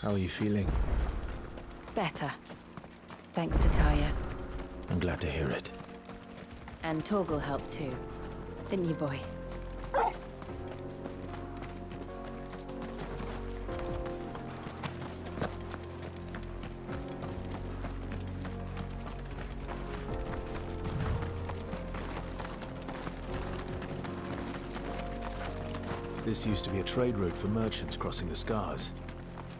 How are you feeling? Better. Thanks to Taya. I'm glad to hear it. And Torgal helped too. Didn't you, boy? This used to be a trade route for merchants crossing the Scars.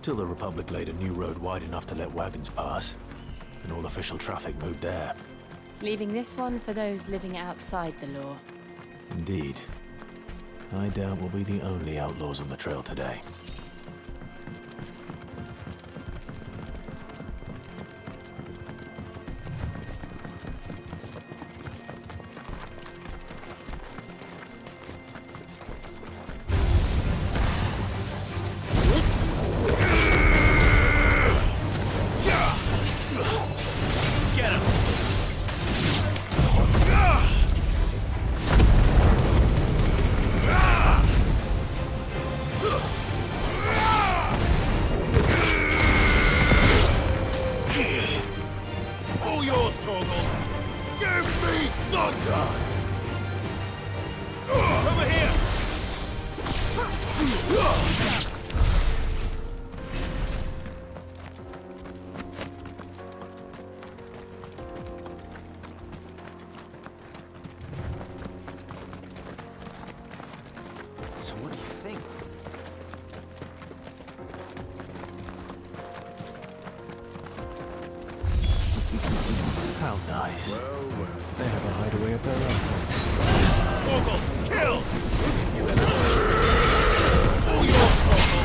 Till the Republic laid a new road wide enough to let wagons pass. And all official traffic moved there. Leaving this one for those living outside the law. Indeed. I doubt we'll be the only outlaws on the trail today. So what do you think? How nice. Well. They have a hideaway of their own. Torgal, kill! If you ever... All yours, Torgal!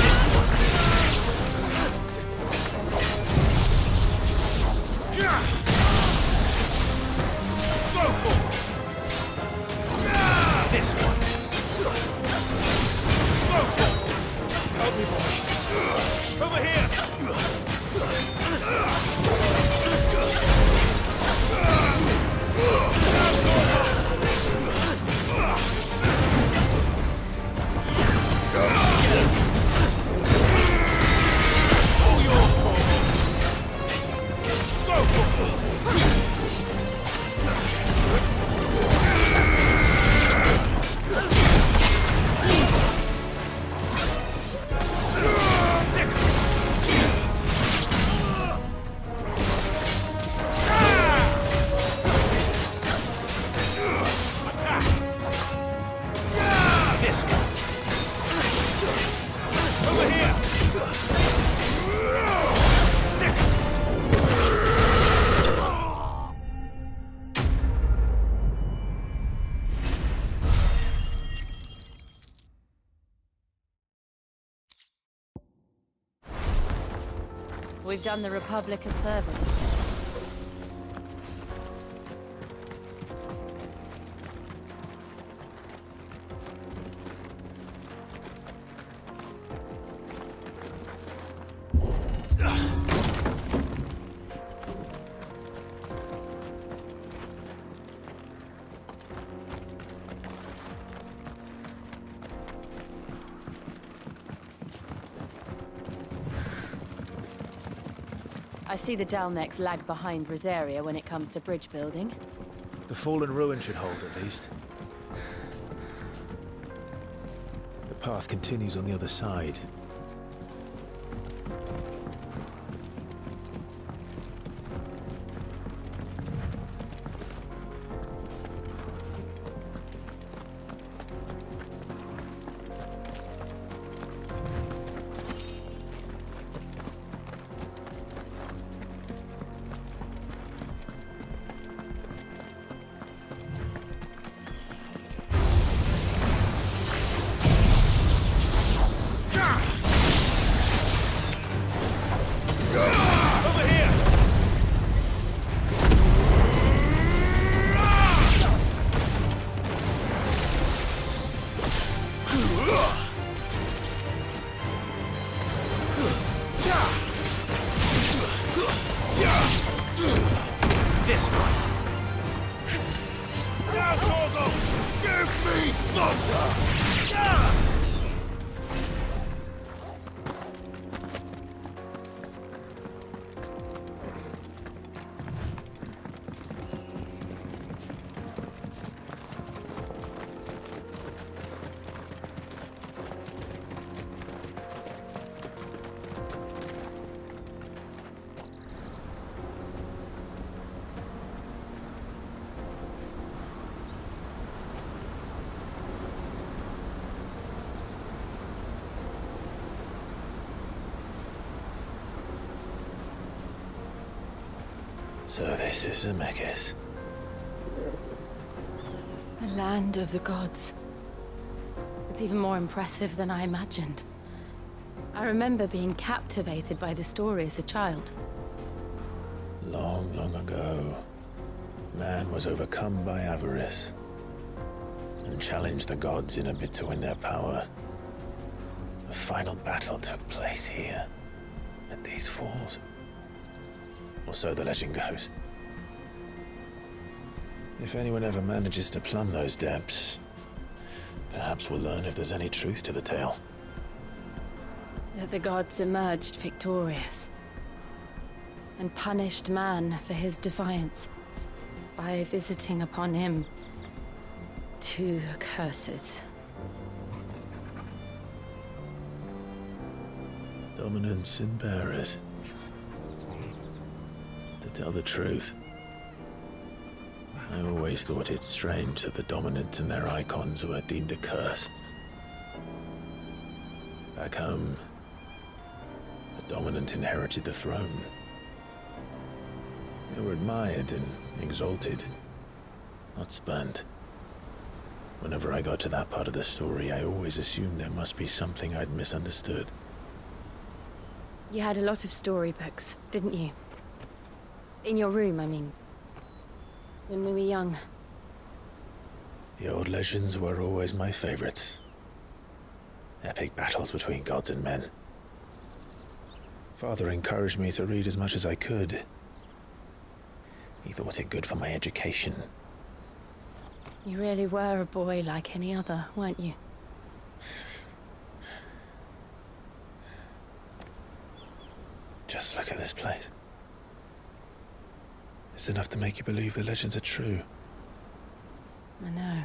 This one. Go, Torgal! This one. Go, Torgal! Help me, boy. Over here! We've done the Republic a service. I see the Dalmex lag behind Rosaria when it comes to bridge building. The fallen ruin should hold, at least. The path continues on the other side. So this is Zemeckis. The land of the gods. It's even more impressive than I imagined. I remember being captivated by the story as a child. Long, long ago, man was overcome by avarice and challenged the gods in a bid to win their power. The final battle took place here, at these falls. Or so the legend goes. If anyone ever manages to plumb those depths, perhaps we'll learn if there's any truth to the tale. That the gods emerged victorious and punished man for his defiance by visiting upon him 2 curses. Dominance and bearers. To tell the truth, I always thought it strange that the dominant and their icons were deemed a curse. Back home, the dominant inherited the throne. They were admired and exalted, not spurned. Whenever I got to that part of the story, I always assumed there must be something I'd misunderstood. You had a lot of storybooks, didn't you? In your room, I mean. When we were young. The old legends were always my favorites. Epic battles between gods and men. Father encouraged me to read as much as I could. He thought it good for my education. You really were a boy like any other, weren't you? Just look at this place. It's enough to make you believe the legends are true. I know.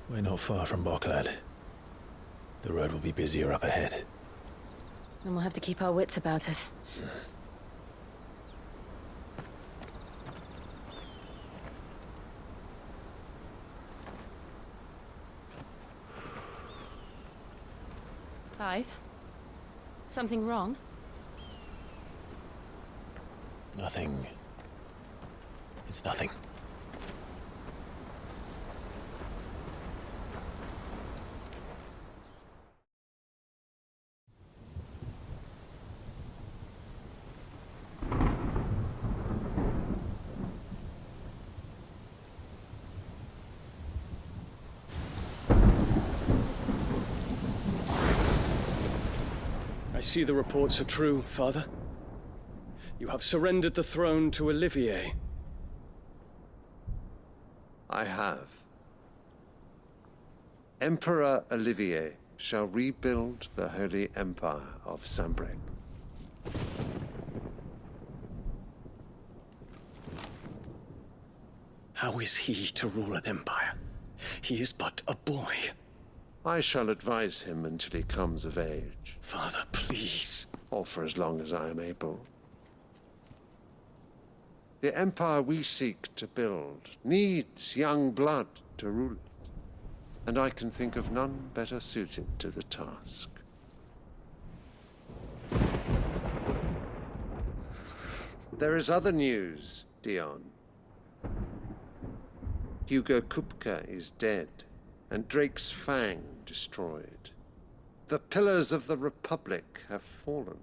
We're not far from Boklad. The road will be busier up ahead. And we'll have to keep our wits about us. Clive? Something wrong? Nothing. It's nothing. I see the reports are true, Father. You have surrendered the throne to Olivier. I have. Emperor Olivier shall rebuild the Holy Empire of Sanbreque. How is he to rule an empire? He is but a boy. I shall advise him until he comes of age. Father, please. Or for as long as I am able. The empire we seek to build needs young blood to rule it, and I can think of none better suited to the task. There is other news, Dion. Hugo Kupka is dead, and Drake's Fang destroyed. The pillars of the Republic have fallen.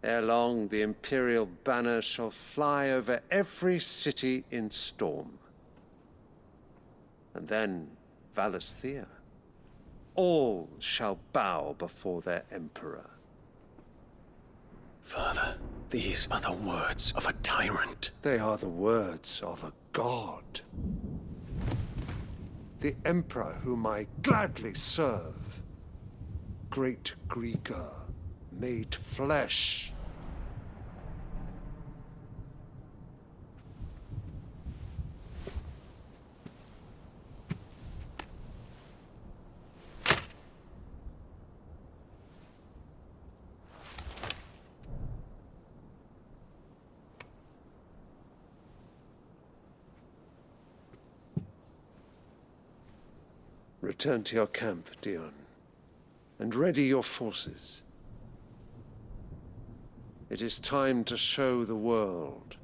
Ere long, the Imperial banner shall fly over every city in Storm. And then Valisthea. All shall bow before their Emperor. Father, these are the words of a tyrant. They are the words of a god. The Emperor whom I gladly serve. Great Grieger, made flesh. Return to your camp, Dion, and ready your forces. It is time to show the world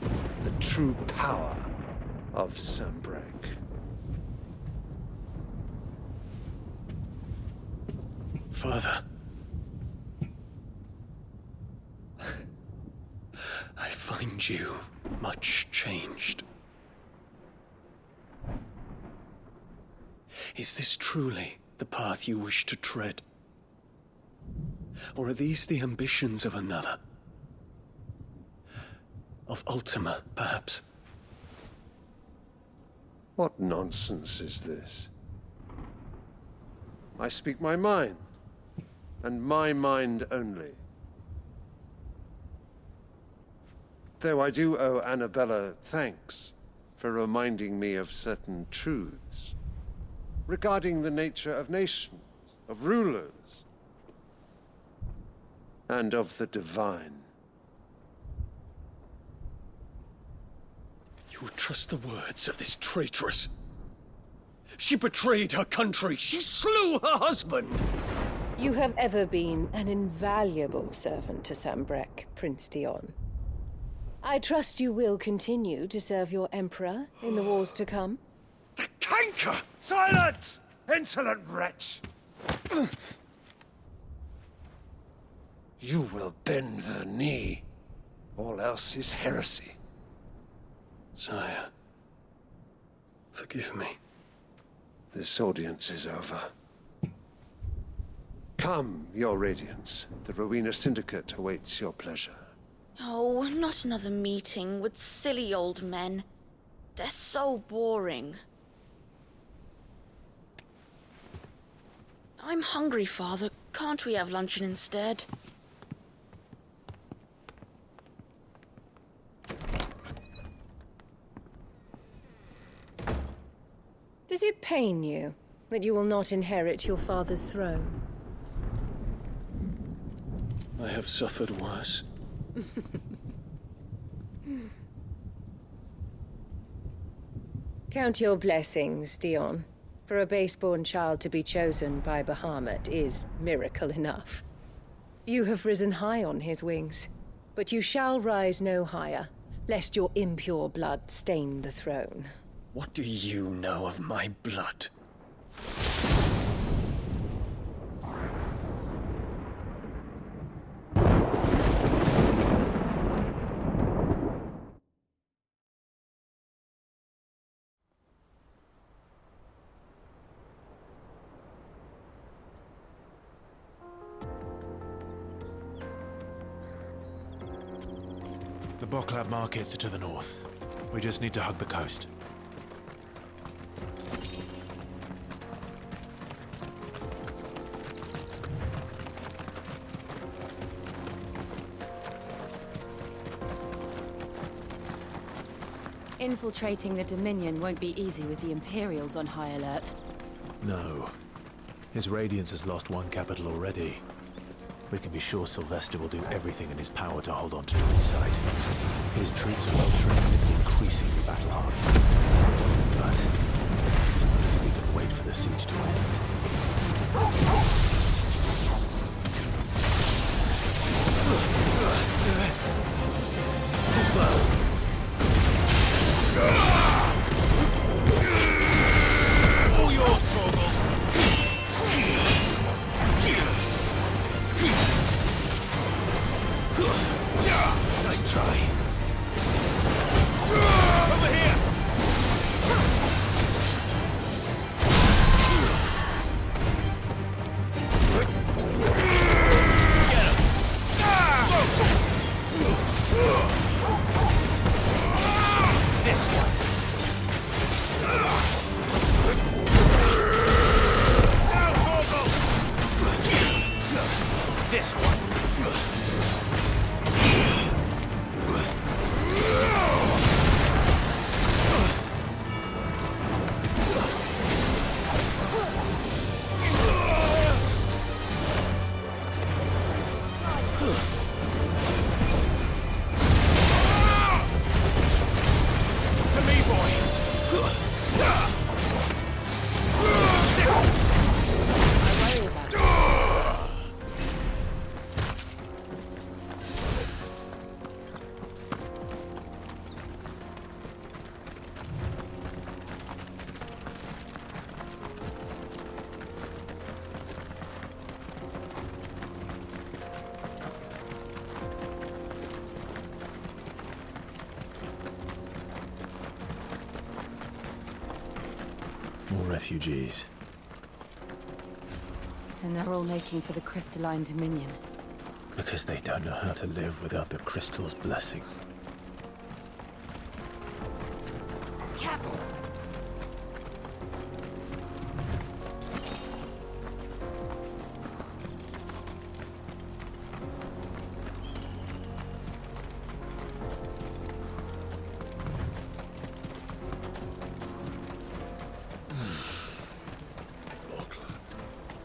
the true power of Sanbreque. Father. I find you much changed. Is this truly the path you wish to tread? Or are these the ambitions of another? Of Ultima, perhaps? What nonsense is this? I speak my mind, and my mind only. Though I do owe Annabella thanks for reminding me of certain truths regarding the nature of nations, of rulers, and of the divine. You would trust the words of this traitress? She betrayed her country. She slew her husband. You have ever been an invaluable servant to Sanbreque, Prince Dion. I trust you will continue to serve your Emperor in the wars to come. The canker! Silence! Insolent wretch! You will bend the knee. All else is heresy. Sire, forgive me. This audience is over. Come, your Radiance. The Rowena Syndicate awaits your pleasure. Oh, not another meeting with silly old men. They're so boring. I'm hungry, Father. Can't we have luncheon instead? Does it pain you that you will not inherit your father's throne? I have suffered worse. Count your blessings, Dion. For a base-born child to be chosen by Bahamut is miracle enough. You have risen high on his wings, but you shall rise no higher, lest your impure blood stain the throne. What do you know of my blood? The Boklab markets are to the north. We just need to hug the coast. Infiltrating the Dominion won't be easy with the Imperials on high alert. No. His Radiance has lost one capital already. We can be sure Sylvester will do everything in his power to hold on to Dreadside. His troops are well trained and increasingly battle-hardened. But it's not as if we can wait for the siege to end. Too slow. All yours, Torgal. Nice try. Over here! Get him! More refugees. And they're all making for the crystalline dominion. Because they don't know how to live without the crystal's blessing. Careful!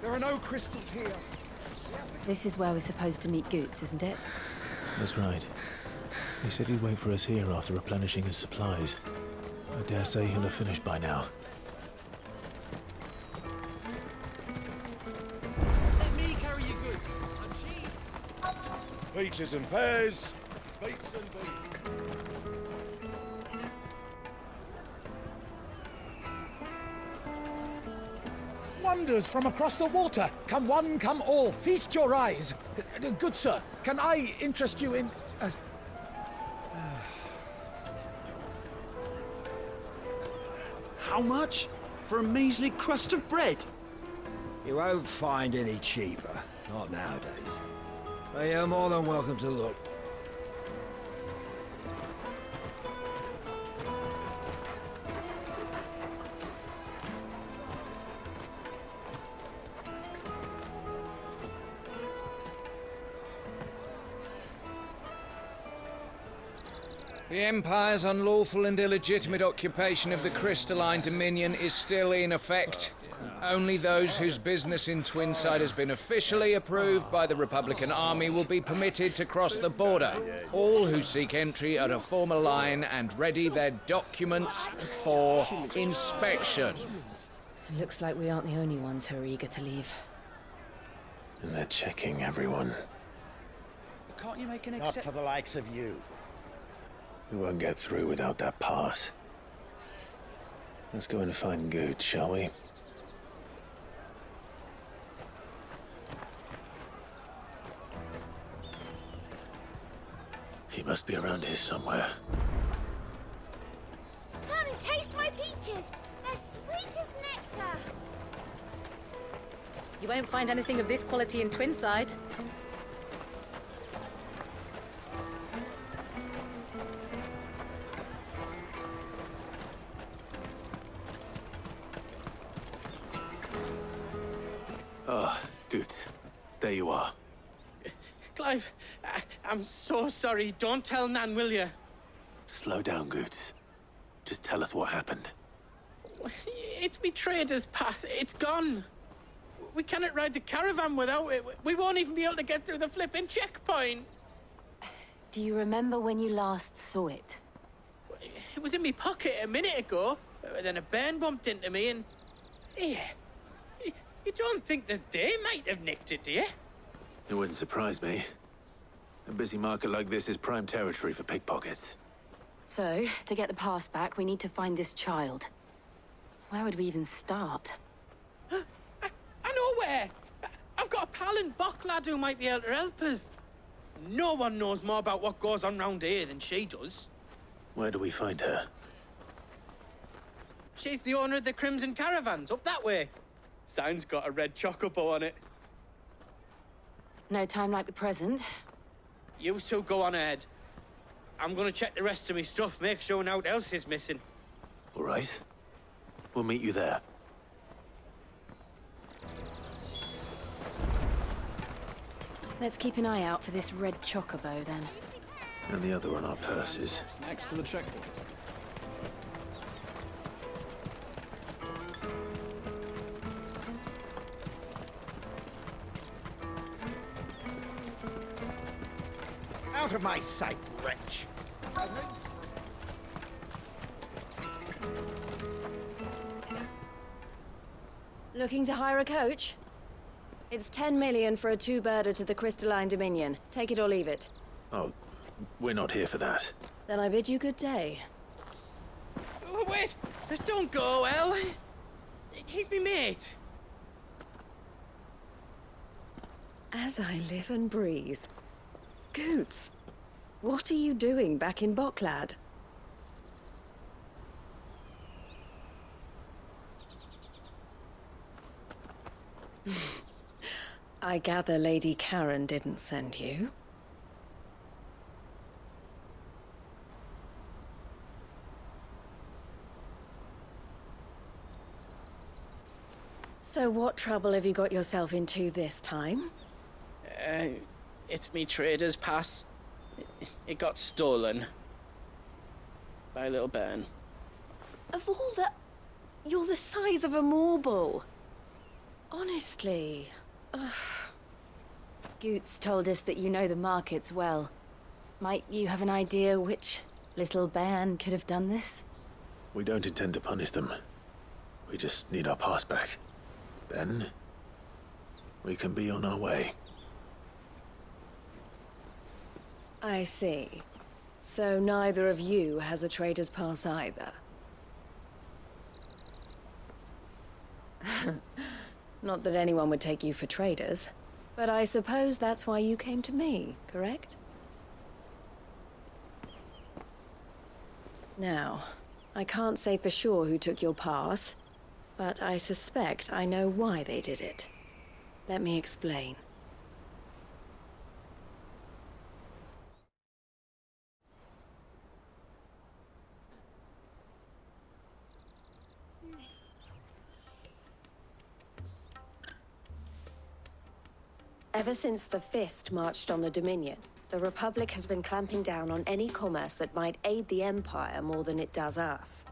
There are no crystals here. This is where we're supposed to meet Goots, isn't it? That's right. He said he'd wait for us here after replenishing his supplies. I dare say he'll have finished by now. Let me carry your goods. I'm cheap. Peaches and pears. Beets and beets. Wonders from across the water. Come one, come all. Feast your eyes. Good sir, can I interest you in... How much? For a measly crust of bread? You won't find any cheaper. Not nowadays. But you're more than welcome to look. The Empire's unlawful and illegitimate occupation of the crystalline dominion is still in effect. Only those whose business in Twinside has been officially approved by the Republican Army will be permitted to cross the border. All who seek entry are to form a line and ready their documents for inspection. It looks like we aren't the only ones who are eager to leave. And they're checking everyone. Can't you make an Not for the likes of you. We won't get through without that pass. Let's go in and find Good, shall we? He must be around here somewhere. Come and taste my peaches. They're sweet as nectar. You won't find anything of this quality in Twinside. Ah, Good. There you are. Clive, I'm so sorry. Don't tell Nan, will you? Slow down, Good. Just tell us what happened. It's me trader's pass. It's gone. We cannot ride the caravan without it. We won't even be able to get through the flipping checkpoint. Do you remember when you last saw it? It was in my pocket a minute ago. Then a bairn bumped into me and... Here. You don't think that they might have nicked it, do you? It wouldn't surprise me. A busy market like this is prime territory for pickpockets. So, to get the pass back, we need to find this child. Where would we even start? I know where! I've got a pal in Bocklad who might be able to help us. No one knows more about what goes on round here than she does. Where do we find her? She's the owner of the Crimson Caravans, up that way. Sign's got a red chocobo on it. No time like the present. You two go on ahead. I'm gonna check the rest of my stuff, make sure nothing else is missing. All right. We'll meet you there. Let's keep an eye out for this red chocobo, then. And the other on our purses. Next to the checkpoint. Out of my sight, wretch! Looking to hire a coach? It's 10 million for a two-birder to the Crystalline Dominion. Take it or leave it. Oh, we're not here for that. Then I bid you good day. Oh, wait! Don't go, El. He's me mate. As I live and breathe. Goots, what are you doing back in Bocklad? I gather Lady Karen didn't send you. So what trouble have you got yourself into this time? It's me trader's pass. It got stolen. By a little bairn. Of all the... You're the size of a marble. Honestly. Ugh. Goots told us that you know the markets well. Might you have an idea which little bairn could have done this? We don't intend to punish them. We just need our pass back. Then, we can be on our way. I see. So neither of you has a trader's pass either. Not that anyone would take you for traders, but I suppose that's why you came to me, correct? Now, I can't say for sure who took your pass, but I suspect I know why they did it. Let me explain. Ever since the Fist marched on the Dominion, the Republic has been clamping down on any commerce that might aid the Empire more than it does us.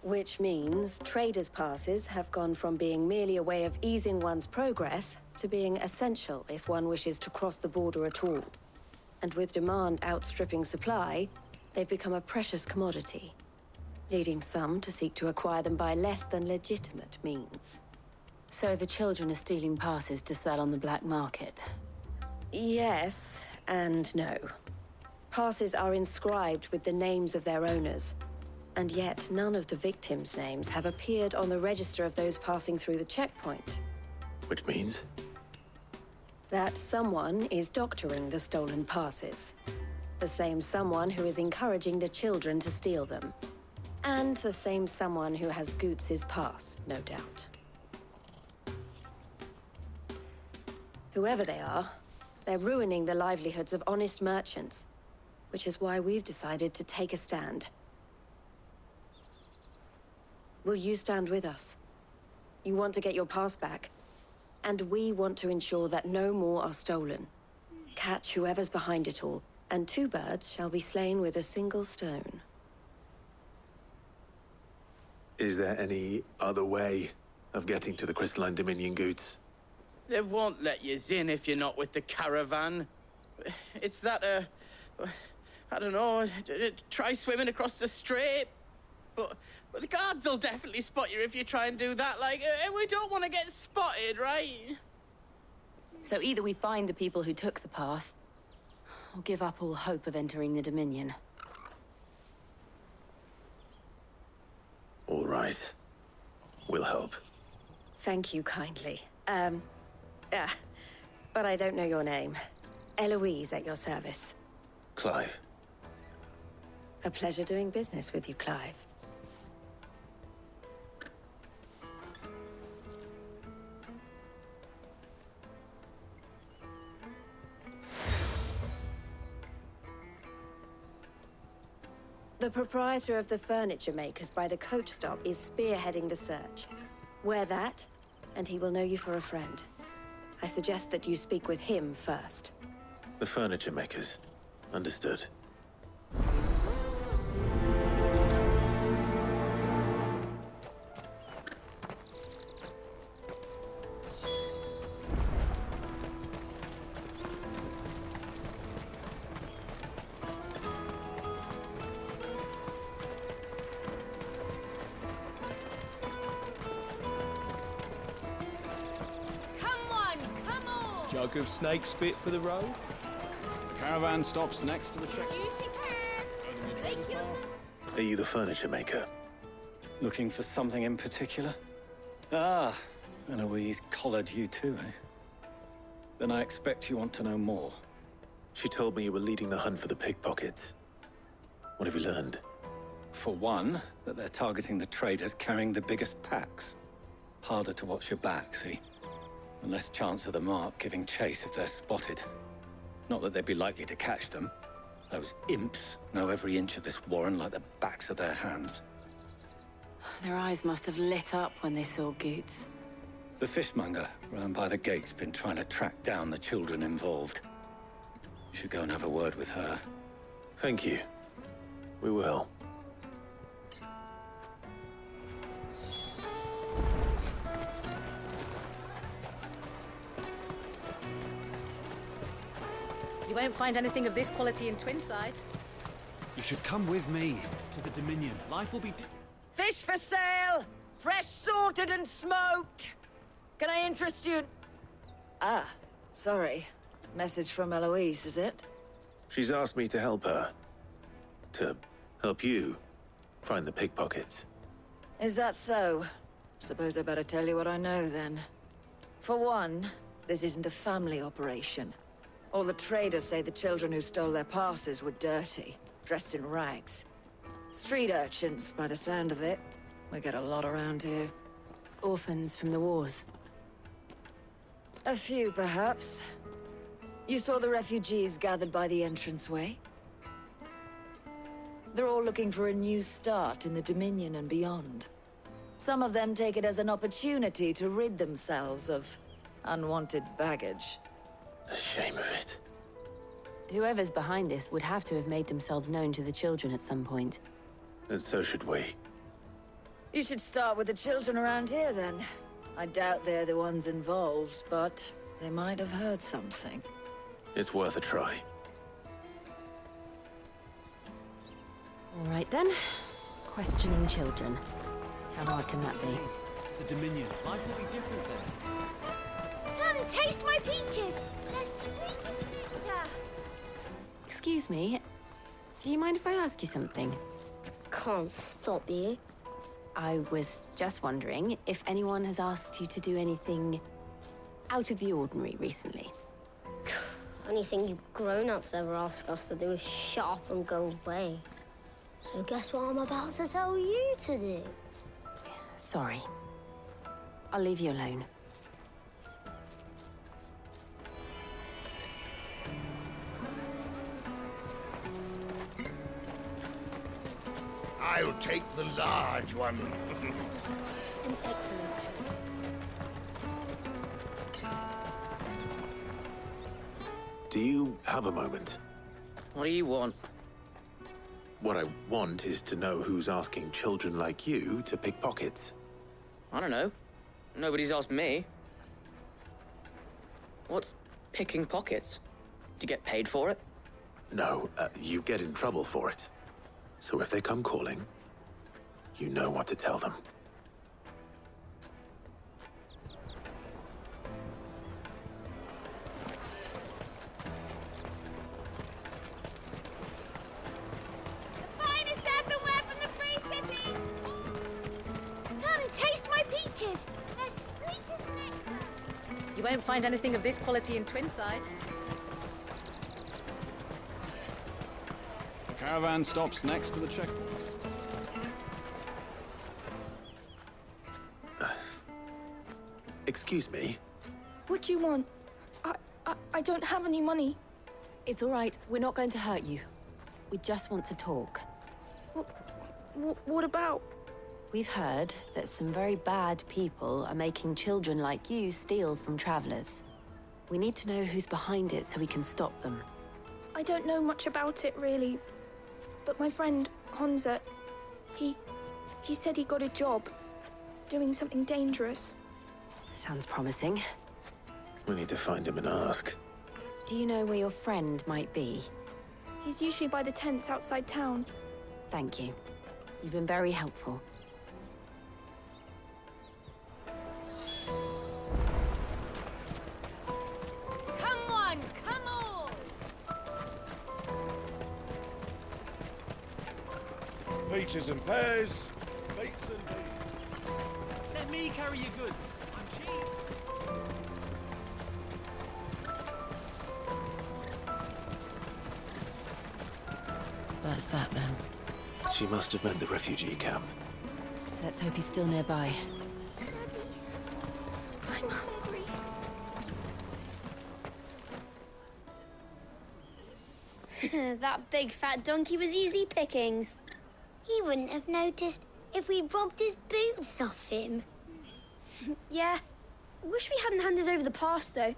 Which means traders' passes have gone from being merely a way of easing one's progress to being essential if one wishes to cross the border at all. And with demand outstripping supply, they've become a precious commodity, leading some to seek to acquire them by less than legitimate means. So the children are stealing passes to sell on the black market? Yes, and no. Passes are inscribed with the names of their owners, and yet none of the victims' names have appeared on the register of those passing through the checkpoint. Which means? That someone is doctoring the stolen passes. The same someone who is encouraging the children to steal them. And the same someone who has Goots's pass, no doubt. Whoever they are, they're ruining the livelihoods of honest merchants, which is why we've decided to take a stand. Will you stand with us? You want to get your pass back, and we want to ensure that no more are stolen. Catch whoever's behind it all, and 2 birds shall be slain with a single stone. Is there any other way of getting to the Crystalline Dominion, Goots? They won't let you in if you're not with the caravan. It's that, I don't know, try swimming across the strait. But the guards will definitely spot you if you try and do that. Like, we don't want to get spotted, right? So either we find the people who took the pass, or give up all hope of entering the Dominion. All right. We'll help. Thank you kindly. But I don't know your name. Eloise at your service. Clive. A pleasure doing business with you, Clive. The proprietor of the furniture makers by the coach stop is spearheading the search. Wear that, and he will know you for a friend. I suggest that you speak with him first. The furniture makers. Understood. Jug of snake spit for the road? The caravan stops next to the check. Are you the furniture maker? Looking for something in particular? Ah, Eloise collared you too, eh? Then I expect you want to know more. She told me you were leading the hunt for the pickpockets. What have you learned? For one, that they're targeting the traders carrying the biggest packs. Harder to watch your back, see? and less chance of the mark giving chase if they're spotted. Not that they'd be likely to catch them. Those imps know every inch of this warren like the backs of their hands. Their eyes must have lit up when they saw Goots. The fishmonger round by the gate's been trying to track down the children involved. You should go and have a word with her. Thank you. We will. You won't find anything of this quality in Twinside. You should come with me to the Dominion. Life will be... Fish for sale! Fresh sorted and smoked! Can I interest you? Ah, sorry. Message from Eloise, is it? She's asked me to help her. To help you find the pickpockets. Is that so? Suppose I better tell you what I know, then. For one, this isn't a family operation. All the traders say the children who stole their passes were dirty, dressed in rags. Street urchins, by the sound of it. We get a lot around here. Orphans from the wars. A few, perhaps. You saw the refugees gathered by the entranceway? They're all looking for a new start in the Dominion and beyond. Some of them take it as an opportunity to rid themselves of unwanted baggage. The shame of it. Whoever's behind this would have to have made themselves known to the children at some point. And so should we. You should start with the children around here, then. I doubt they're the ones involved, but they might have heard something. It's worth a try. All right, then. Questioning children. How hard can that be? The Dominion. Life will be different there. Come, taste my peaches! They're sweet as nectar! Excuse me. Do you mind if I ask you something? Can't stop you. I was just wondering if anyone has asked you to do anything out of the ordinary recently. Anything you grown-ups ever ask us to do is shut up and go away. So guess what I'm about to tell you to do? Sorry. I'll leave you alone. I'll take the large one. An excellent choice. Do you have a moment? What do you want? What I want is to know who's asking children like you to pick pockets. I don't know. Nobody's asked me. What's picking pockets? Do you get paid for it? No, you get in trouble for it. So if they come calling, you know what to tell them. The finest earthenware from the Free City! Come, taste my peaches! They're sweet as nectar! You won't find anything of this quality in Twinside. The caravan stops next to the checkpoint. Excuse me? What do you want? I don't have any money. It's all right. We're not going to hurt you. We just want to talk. What about? We've heard that some very bad people are making children like you steal from travelers. We need to know who's behind it so we can stop them. I don't know much about it, really. But my friend, Honza, he said he got a job doing something dangerous. Sounds promising. We need to find him and ask. Do you know where your friend might be? He's usually by the tents outside town. Thank you. You've been very helpful. Come on, come on! Peaches and pears, meats and beans. Let me carry your goods. I'm cheap. That's that, then. She must have meant the refugee camp. Let's hope he's still nearby. I'm hungry. That big fat donkey was easy pickings. He wouldn't have noticed if we'd robbed his boots off him. Yeah. Wish we hadn't handed over the pass, though.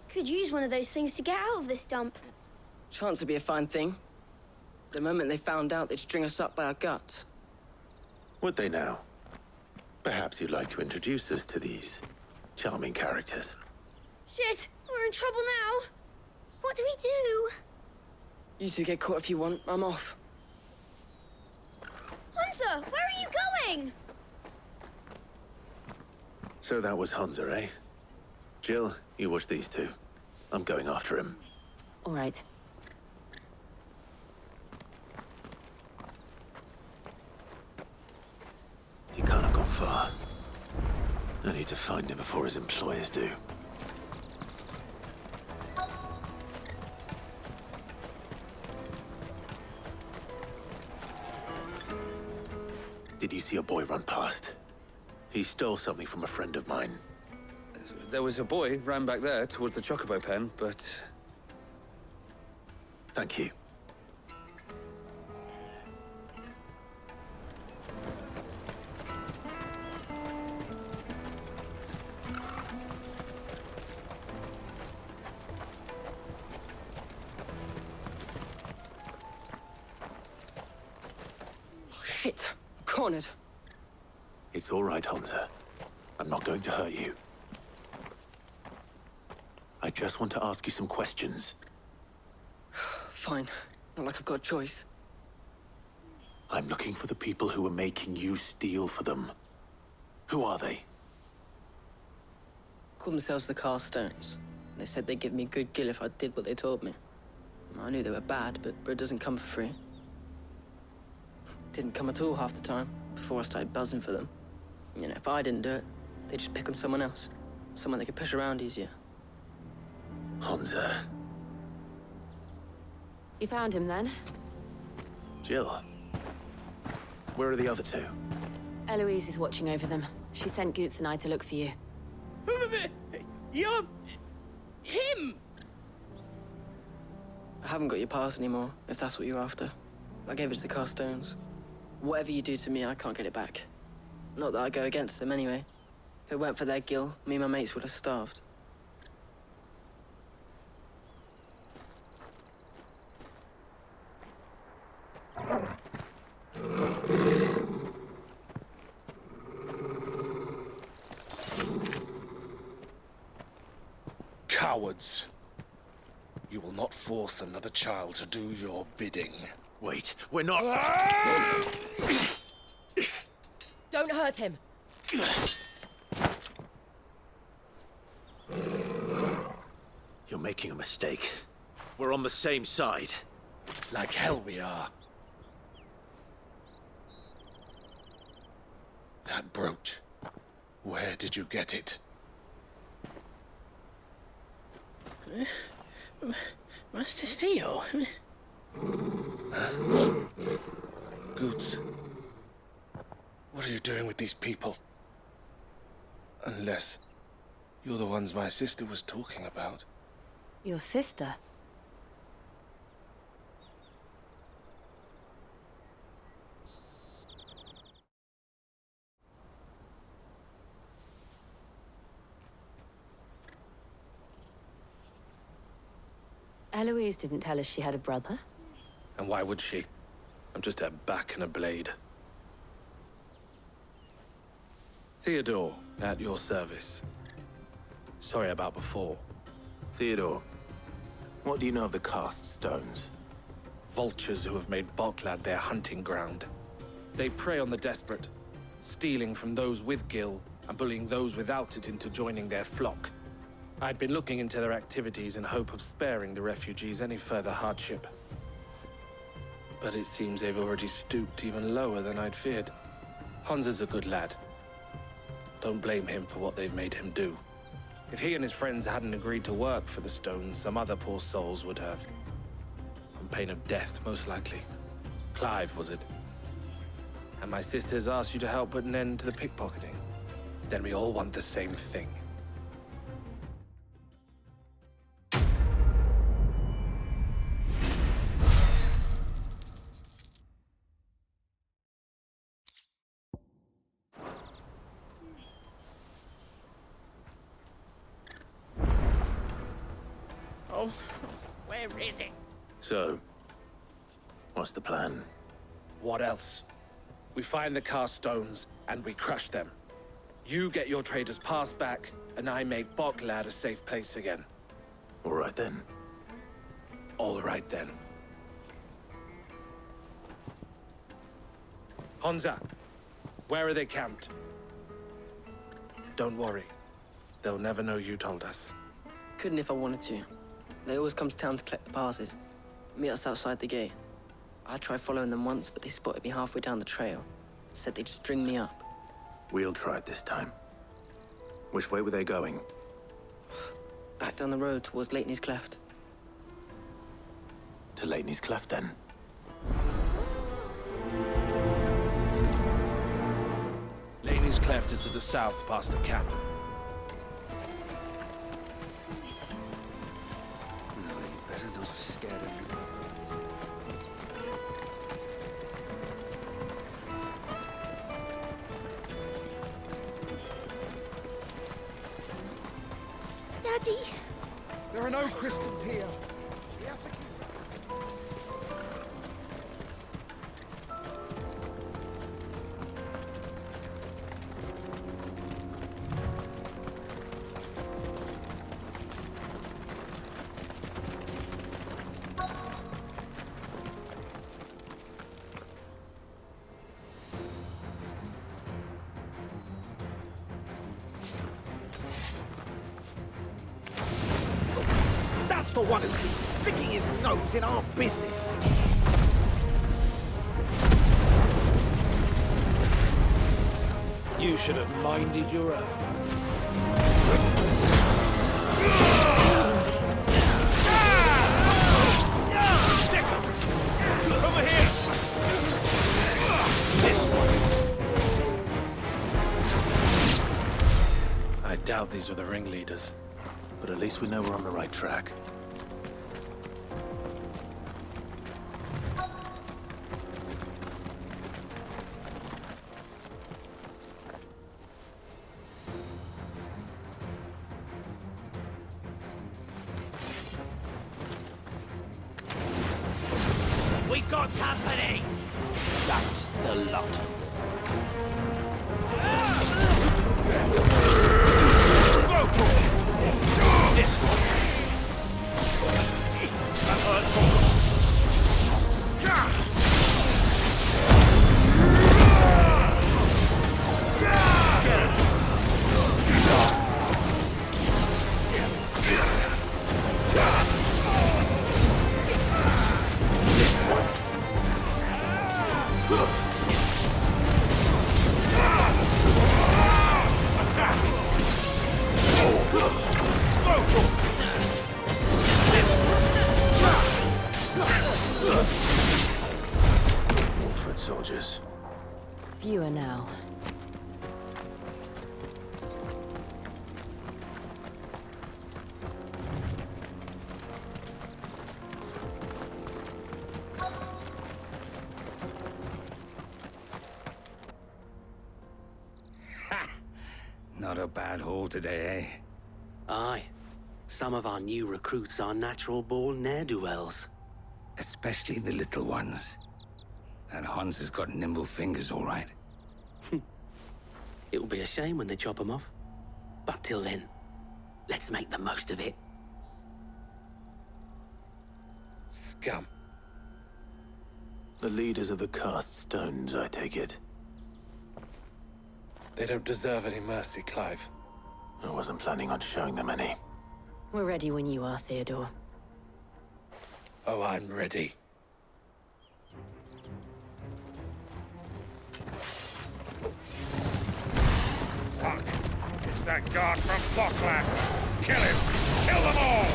Could use one of those things to get out of this dump. Chance would be a fine thing. The moment they found out, they'd string us up by our guts. Would they now? Perhaps you'd like to introduce us to these charming characters. Shit! We're in trouble now! What do we do? You two get caught if you want. I'm off. Hansa! Where are you going? So that was Hansa, eh? Jill, you watch these two. I'm going after him. All right. He can't have gone far. I need to find him before his employers do. Did you see a boy run past? He stole something from a friend of mine. There was a boy ran back there towards the chocobo pen, but... Thank you. Oh, shit. I'm cornered. It's all right, Hansa. I'm not going to hurt you. I just want to ask you some questions. Fine. Not like I've got a choice. I'm looking for the people who are making you steal for them. Who are they? Called themselves the Carstones. They said they'd give me good gill if I did what they told me. I knew they were bad, but bread doesn't come for free. Didn't come at all half the time, before I started buzzing for them. You know, if I didn't do it, they'd just pick on someone else. Someone they could push around easier. Hansa. You found him then? Jill. Where are the other two? Eloise is watching over them. She sent Goots and I to look for you. You're... him! I haven't got your pass anymore, if that's what you're after. I gave it to the Carstones. Whatever you do to me, I can't get it back. Not that I go against them anyway. If it weren't for their gill, me and my mates would have starved. Cowards. You will not force another child to do your bidding. Wait, we're not... Don't hurt him. You're making a mistake. We're on the same side. Like hell we are. That brooch. Where did you get it? Master Theo. Goots. What are you doing with these people? Unless you're the ones my sister was talking about. Your sister? Eloise didn't tell us she had a brother. And why would she? I'm just her back and a blade. Theodore, at your service. Sorry about before. Theodore, what do you know of the cast stones? Vultures who have made Boklad their hunting ground. They prey on the desperate, stealing from those with gill and bullying those without it into joining their flock. I'd been looking into their activities in hope of sparing the refugees any further hardship. But it seems they've already stooped even lower than I'd feared. Hansa's a good lad. Don't blame him for what they've made him do. If he and his friends hadn't agreed to work for the stones, some other poor souls would have. On pain of death, most likely. Clive, was it? And my sisters asked you to help put an end to the pickpocketing. Then we all want the same thing. Oh, where is it? So, what's the plan? What else? We find the cast stones and we crush them. You get your traders' pass back, and I make Boklad a safe place again. All right then. All right then. Honza, where are they camped? Don't worry. They'll never know you told us. Couldn't if I wanted to. They always come to town to collect the passes. Meet us outside the gate. I tried following them once, but they spotted me halfway down the trail. Said they'd string me up. We'll try it this time. Which way were they going? Back down the road towards Leighton's Cleft. To Leighton's Cleft, then? Leighton's Cleft is to the south, past the camp. No, you better not have scared everyone. Daddy! There are no crystals here. We have to keep... That's the one who's been sticking his nose in our business. You should have minded your own. Over here! This one. I doubt these were the ringleaders. But at least we know we're on the right track. We got company! That's the lot of them. This one. That hurts. Get it. This one. Attack. This one. More foot soldiers. Fewer now. Not a bad haul today, eh? Aye. Some of our new recruits are natural-born ne'er-do-wells. Especially the little ones. That Hans has got nimble fingers, all right. It'll be a shame when they chop them off. But till then, let's make the most of it. Scum. The leaders of the cast stones, I take it. They don't deserve any mercy, Clive. I wasn't planning on showing them any. We're ready when you are, Theodore. Oh, I'm ready. Fuck! It's that guard from Boklad! Kill him! Kill them all!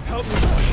Help me, boy.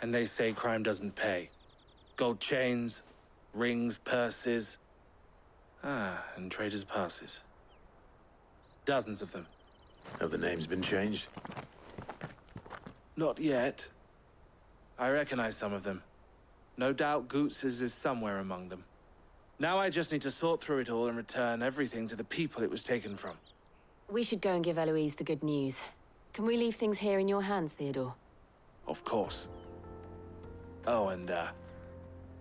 And they say crime doesn't pay. Gold chains, rings, purses. And traders' passes. Dozens of them. Have the names been changed? Not yet. I recognize some of them. No doubt Goots's is somewhere among them. Now I just need to sort through it all and return everything to the people it was taken from. We should go and give Eloise the good news. Can we leave things here in your hands, Theodore? Of course. Oh, and,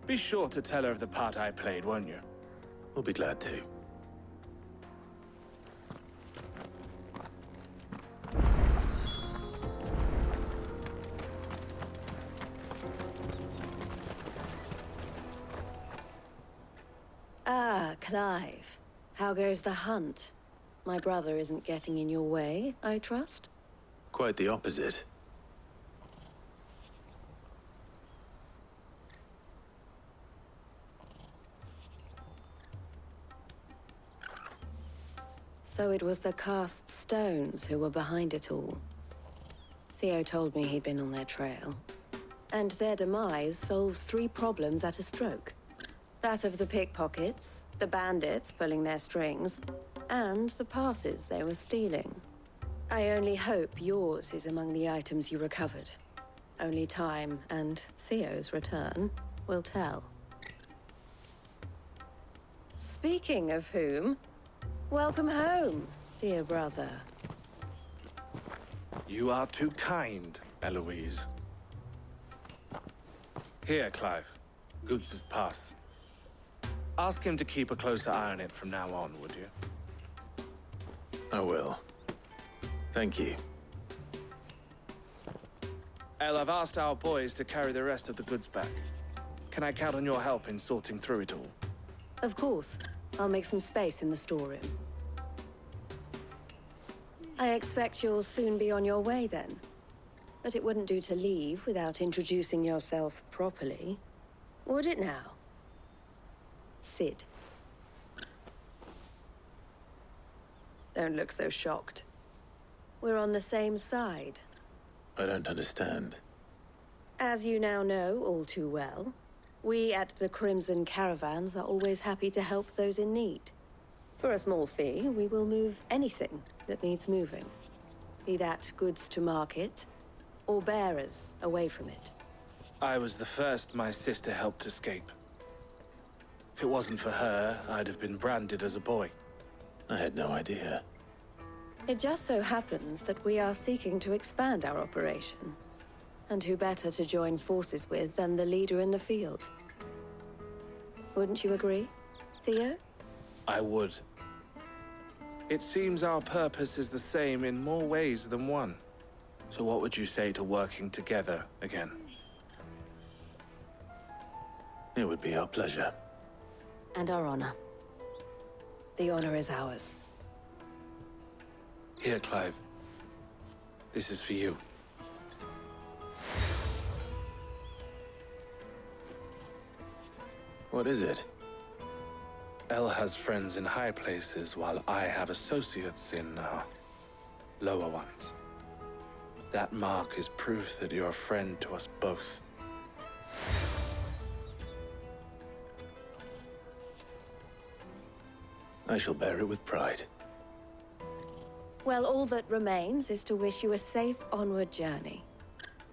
be sure to tell her of the part I played, won't you? We'll be glad to. Ah, Clive. How goes the hunt? My brother isn't getting in your way, I trust? Quite the opposite. So it was the cast stones who were behind it all. Theo told me he'd been on their trail. And their demise solves 3 problems at a stroke. That of the pickpockets, the bandits pulling their strings, and the passes they were stealing. I only hope yours is among the items you recovered. Only time and Theo's return will tell. Speaking of whom, welcome home, dear brother. You are too kind, Eloise. Here, Clive. Goots's pass. Ask him to keep a closer eye on it from now on, would you? I will. Thank you. El, I've asked our boys to carry the rest of the goods back. Can I count on your help in sorting through it all? Of course. I'll make some space in the storeroom. I expect you'll soon be on your way then. But it wouldn't do to leave without introducing yourself properly. Would it now? Sid. Don't look so shocked. We're on the same side. I don't understand. As you now know all too well, we at the Crimson Caravans are always happy to help those in need. For a small fee, we will move anything that needs moving. Be that goods to market, or bearers away from it. I was the first my sister helped escape. If it wasn't for her, I'd have been branded as a boy. I had no idea. It just so happens that we are seeking to expand our operation. And who better to join forces with than the leader in the field? Wouldn't you agree, Theo? I would. It seems our purpose is the same in more ways than one. So what would you say to working together again? It would be our pleasure. And our honor. The honor is ours. Here, Clive. This is for you. What is it? El has friends in high places, while I have associates in, lower ones. That mark is proof that you're a friend to us both. I shall bear it with pride. Well, all that remains is to wish you a safe onward journey.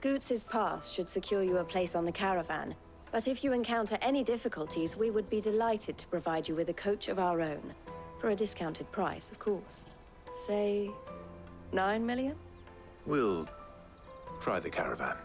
Goots's pass should secure you a place on the caravan, but if you encounter any difficulties, we would be delighted to provide you with a coach of our own. For a discounted price, of course. Say, 9 million? We'll try the caravan.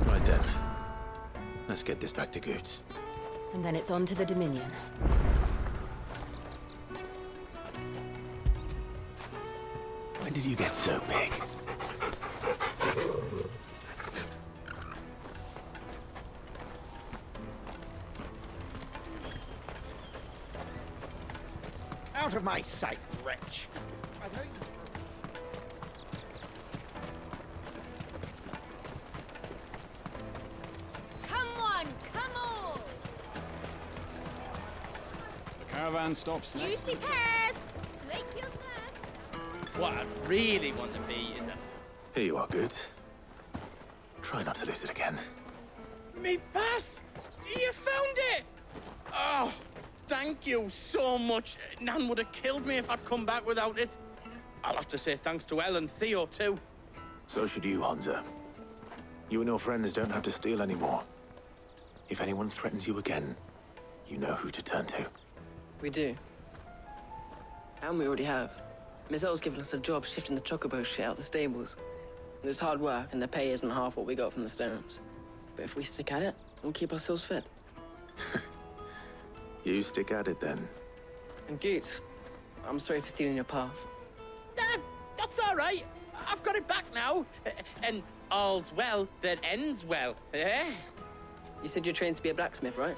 Right then. Let's get this back to Goots. And then it's on to the Dominion. When did you get so big? Out of my sight, wretch! caravan stops next. Juicy pears! Slake your thirst! What I really want to be is a... Here you are, Good. Try not to lose it again. Me pass! You found it! Oh, thank you so much. Nan would have killed me if I'd come back without it. I'll have to say thanks to Elle and Theo, too. So should you, Hansa. You and your friends don't have to steal anymore. If anyone threatens you again, you know who to turn to. We do. And we already have. Miss Elle's given us a job shifting the chocobo shit out the stables. It's hard work, and the pay isn't half what we got from the stones. But if we stick at it, we'll keep ourselves fed. You stick at it, then. And Goots, I'm sorry for stealing your path. That's all right. I've got it back now. And all's well that ends well, eh? You said you're trained to be a blacksmith, right?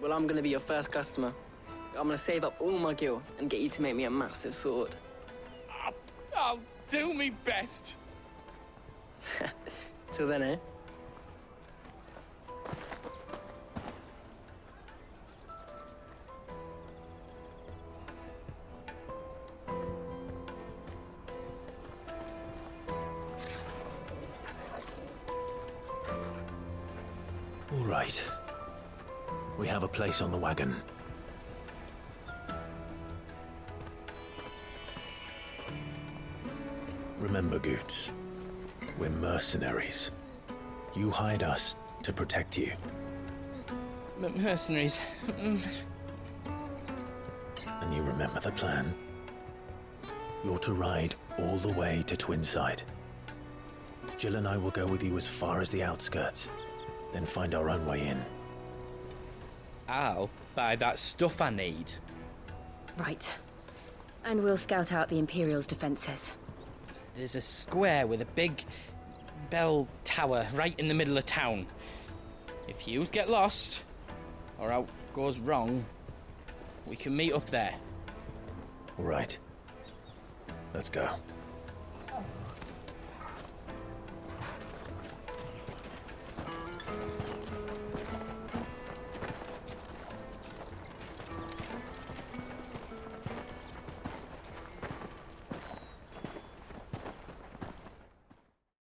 Well, I'm gonna be your first customer. I'm gonna save up all my gil and get you to make me a massive sword. I'll do me best. Till then, eh? All right. We have a place on the wagon. Remember, Goots, we're mercenaries. You hired us to protect you. Mercenaries. And you remember the plan? You're to ride all the way to Twinside. Jill and I will go with you as far as the outskirts, then find our own way in. I'll buy that stuff I need. Right. And we'll scout out the Imperial's defenses. There's a square with a big bell tower right in the middle of town. If you get lost, or out goes wrong, we can meet up there. All right. Let's go.